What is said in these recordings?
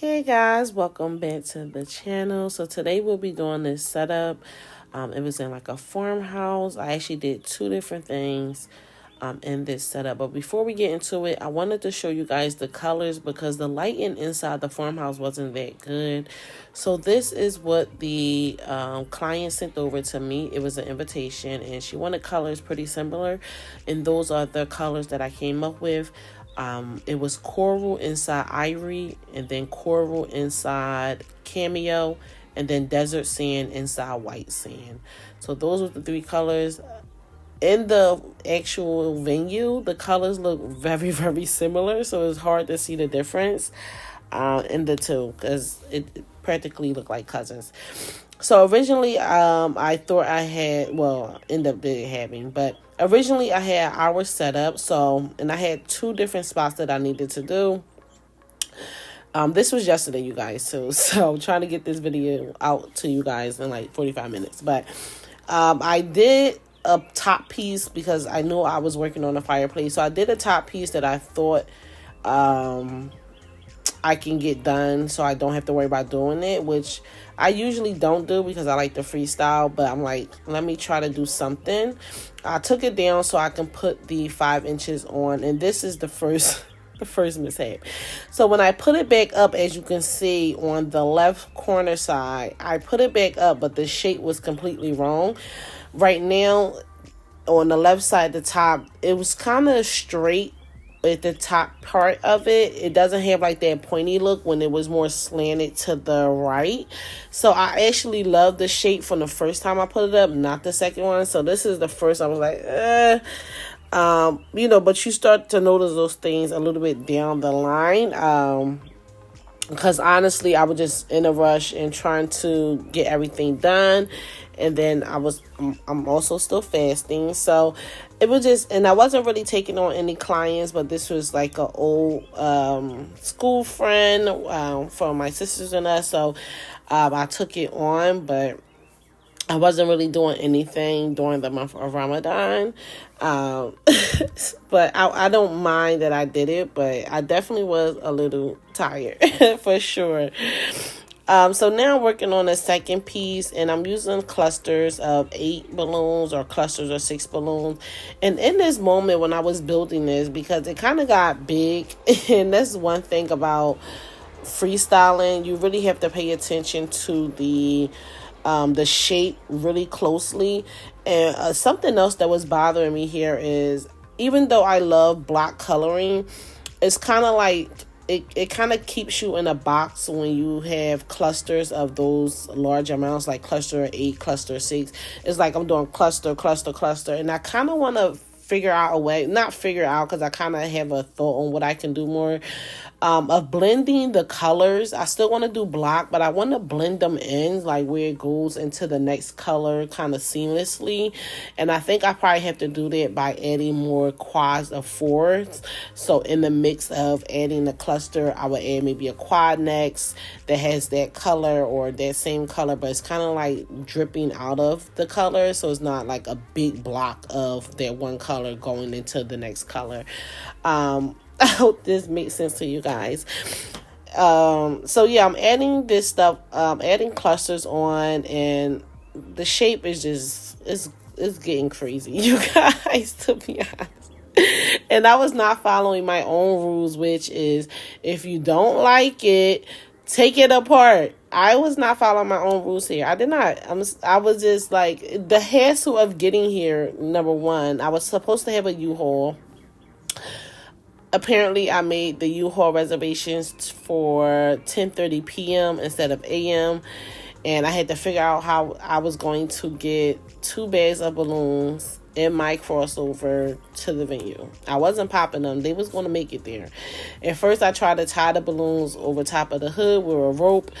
Hey guys, welcome back to the channel. So today we'll be doing this setup. It was in like a farmhouse. I actually did two different things in this setup. But before we get into it, I wanted to show you guys the colors because the lighting inside the farmhouse wasn't that good. So this is what the client sent over to me. It was an invitation and she wanted colors pretty similar. And those are the colors that I came up with. It was coral inside Ivory, and then coral inside Cameo, and then desert sand inside white sand. So those were the three colors. In the actual venue, the colors look very, very similar, so it's hard to see the difference in the two because it practically looked like cousins. So originally, I thought I had, well, ended up having, but originally I had our setup. So, and I had two different spots that I needed to do. This was yesterday, you guys, too. So I'm trying to get this video out to you guys in like 45 minutes. But I did a top piece because I knew I was working on a fireplace. So I did a top piece that I thought I can get done so I don't have to worry about doing it, which I usually don't do because I like to freestyle, but I'm like, let me try to do something. I took it down so I can put the 5 inches on, and this is the first mishap. So when I put it back up, as you can see on the left corner side, I put it back up, but the shape was completely wrong. Right now, on the left side, the top, it was kind of straight at the top part of it. It doesn't have like that pointy look when it was more slanted to the right. So I actually love the shape from the first time I put it up, not the second one. So this is the first. I was like, but you start to notice those things a little bit down the line. Because honestly, I was just in a rush and trying to get everything done. And then I'm also still fasting. So it was just, and I wasn't really taking on any clients, but this was like an old school friend from my sisters and us. So I took it on, but I wasn't really doing anything during the month of Ramadan. But I don't mind that I did it, but I definitely was a little tired for sure. So now I'm working on a second piece, and I'm using clusters of 8 balloons or clusters of 6 balloons. And in this moment when I was building this, because it kind of got big, and that's one thing about freestyling, you really have to pay attention to the shape really closely. And something else that was bothering me here is, even though I love block coloring, it's kind of like it kind of keeps you in a box when you have clusters of those large amounts, like cluster 8, cluster 6. It's like I'm doing cluster, and I kind of want to figure out a way, not figure out because I kind of have a thought on what I can do more, of blending the colors. I still want to do block, but I want to blend them in, like where it goes into the next color kind of seamlessly. And I think I probably have to do that by adding more quads of 4s. So in the mix of adding the cluster, I would add maybe a quad next that has that color or that same color, but it's kind of like dripping out of the color, so it's not like a big block of that one color going into the next color. I hope this makes sense to you guys. So yeah, I'm adding this stuff, adding clusters on, and the shape is just, it's getting crazy, you guys, to be honest. And I was not following my own rules, which is, if you don't like it, take it apart. I was not following my own rules here. I did not. I was just like, the hassle of getting here, number one, I was supposed to have a U-Haul. Apparently, I made the U-Haul reservations for 10:30 p.m. instead of a.m. And I had to figure out how I was going to get 2 bags of balloons in my crossover to the venue. I wasn't popping them. They was going to make it there. At first, I tried to tie the balloons over top of the hood with a rope.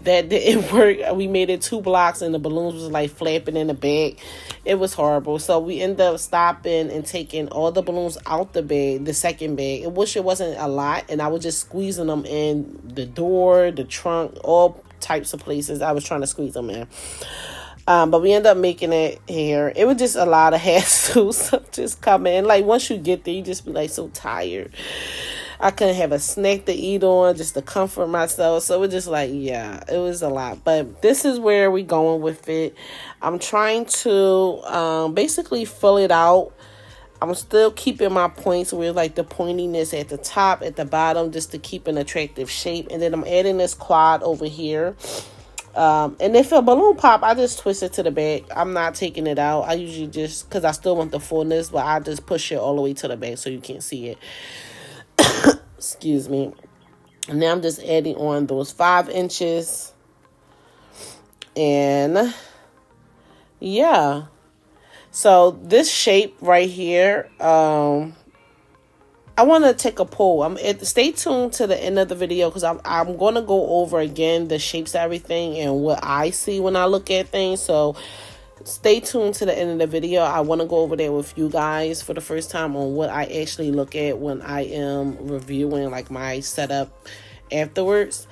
That didn't work. We made it 2 blocks and the balloons was like flapping in the back. It was horrible. So we ended up stopping and taking all the balloons out the bag, the second bag. I wish it wasn't a lot, and I was just squeezing them in the door, the trunk, all types of places I was trying to squeeze them in. But we ended up making it here. It was just a lot of hassle. So just coming. Like once you get there, you just be like so tired. I couldn't have a snack to eat on just to comfort myself. So it was just like, yeah, it was a lot. But this is where we going with it. I'm trying to basically fill it out. I'm still keeping my points with like the pointiness at the top, at the bottom, just to keep an attractive shape. And then I'm adding this quad over here. And if a balloon pop, I just twist it to the back. I'm not taking it out. I usually just, because I still want the fullness, but I just push it all the way to the back so you can't see it. Excuse me. And now I'm just adding on those 5 inches. And yeah. So this shape right here, I want to take a poll. Stay tuned to the end of the video because I'm going to go over again the shapes of everything and what I see when I look at things. So stay tuned to the end of the video. I want to go over there with you guys for the first time on what I actually look at when I am reviewing like my setup afterwards.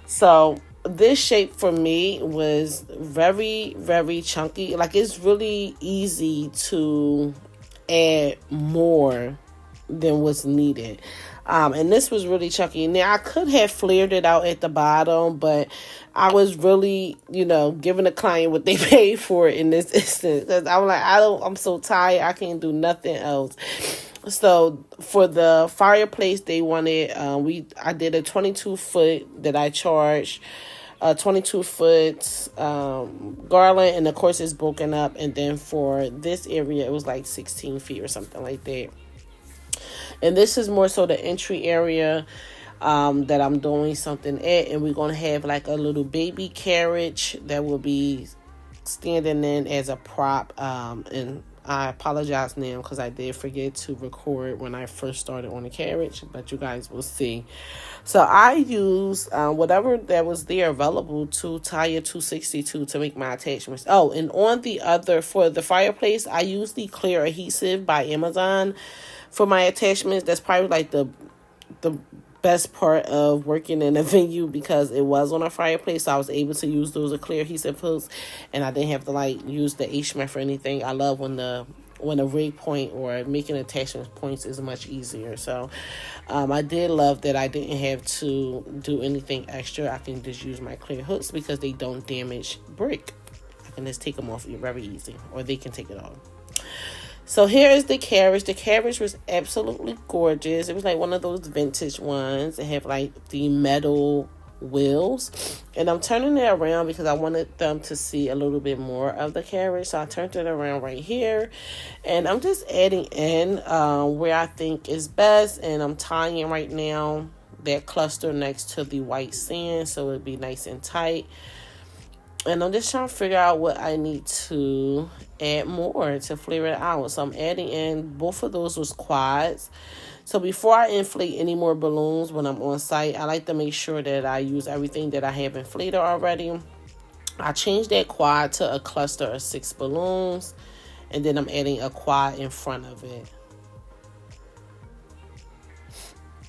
So this shape for me was very, very chunky. Like, it's really easy to add more than what's needed. And this was really chunky. Now, I could have flared it out at the bottom, but I was really, giving the client what they paid for it in this instance. Because I was like, I'm so tired. I can't do nothing else. So for the fireplace, they wanted, I did a 22-foot that I charged. 22-foot garland, and of course it's broken up. And then for this area, it was like 16 feet or something like that. And this is more so the entry area that I'm doing something at. And we're going to have like a little baby carriage that will be standing in as a prop. And I apologize now because I did forget to record when I first started on the carriage, but you guys will see. So I use whatever that was there available to tire 262 to make my attachments. Oh, and on the other, for the fireplace, I use the clear adhesive by Amazon for my attachments. That's probably like the best part of working in a venue because it was on a fireplace. So I was able to use those clear adhesive hooks, and I didn't have to like use the HMF or anything. I love when a rig point or making attachment points is much easier. So I did love that I didn't have to do anything extra. I can just use my clear hooks because they don't damage brick. I can just take them off very easy, or they can take it off. So here is the carriage. The carriage was absolutely gorgeous. It was like one of those vintage ones that have like the metal wheels. And I'm turning it around because I wanted them to see a little bit more of the carriage. So I turned it around right here. And I'm just adding in where I think is best. And I'm tying right now that cluster next to the white sand so it'll be nice and tight. And I'm just trying to figure out what I need to add more to flare it out. So I'm adding in, both of those was quads. So before I inflate any more balloons when I'm on site, I like to make sure that I use everything that I have inflated already. I changed that quad to a cluster of 6 balloons. And then I'm adding a quad in front of it.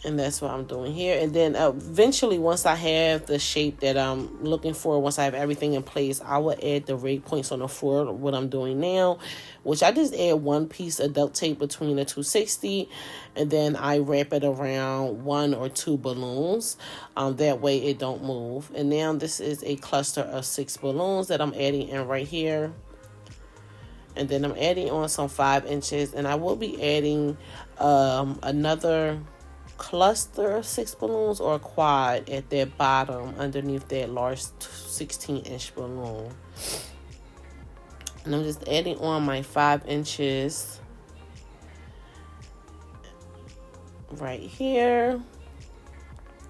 And that's what I'm doing here. And then eventually, once I have the shape that I'm looking for, once I have everything in place, I will add the rig points on the floor, what I'm doing now, which I just add 1 piece of duct tape between the 260, and then I wrap it around 1 or 2 balloons. That way it don't move. And now this is a cluster of 6 balloons that I'm adding in right here. And then I'm adding on some 5 inches, and I will be adding another cluster of 6 balloons or a quad at that bottom underneath that large 16-inch balloon. And I'm just adding on my 5 inches right here.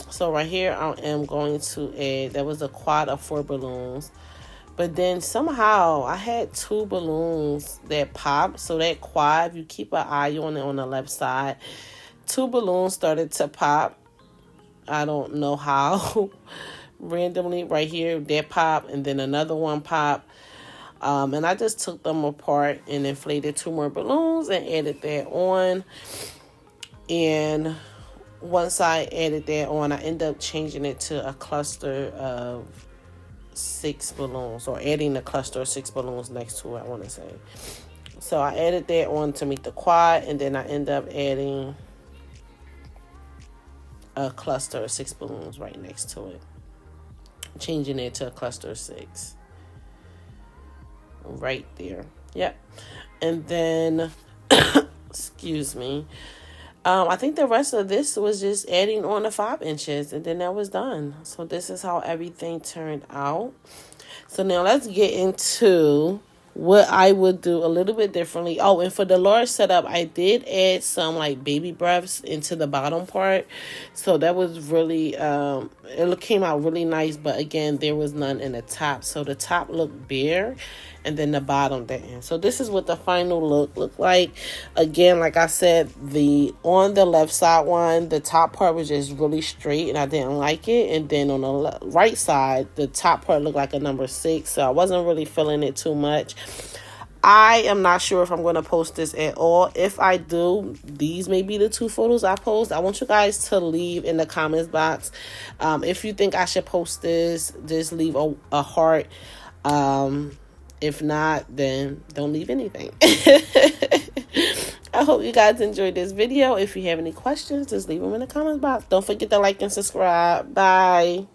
So right here I am going to add, that was a quad of 4 balloons. But then somehow I had 2 balloons that popped. So that quad, you keep an eye on it on the left side. 2 balloons started to pop. I don't know how. Randomly right here, that pop, and then another one pop. And I just took them apart and inflated 2 more balloons and added that on. And once I added that on, I ended up changing it to a cluster of 6 balloons, or adding a cluster of 6 balloons next to it, I want to say. So I added that on to make the quad, and then I end up adding a cluster of 6 balloons right next to it. Changing it to a cluster of 6. Right there. Yep. And then, excuse me. I think the rest of this was just adding on the 5 inches, and then that was done. So this is how everything turned out. So now let's get into what I would do a little bit differently. Oh, and for the large setup, I did add some like baby breaths into the bottom part. So that was really, it came out really nice. But again, there was none in the top. So the top looked bare and then the bottom didn't. So this is what the final look looked like. Again, like I said, on the left side one, the top part was just really straight and I didn't like it. And then on the right side, the top part looked like a number 6. So I wasn't really feeling it too much. I am not sure if I'm going to post this at all. If I do, these may be the 2 photos I post. I want you guys to leave in the comments box. If you think I should post this, just leave a heart. If not, then don't leave anything. I hope you guys enjoyed this video. If you have any questions, just leave them in the comments box. Don't forget to like and subscribe. Bye.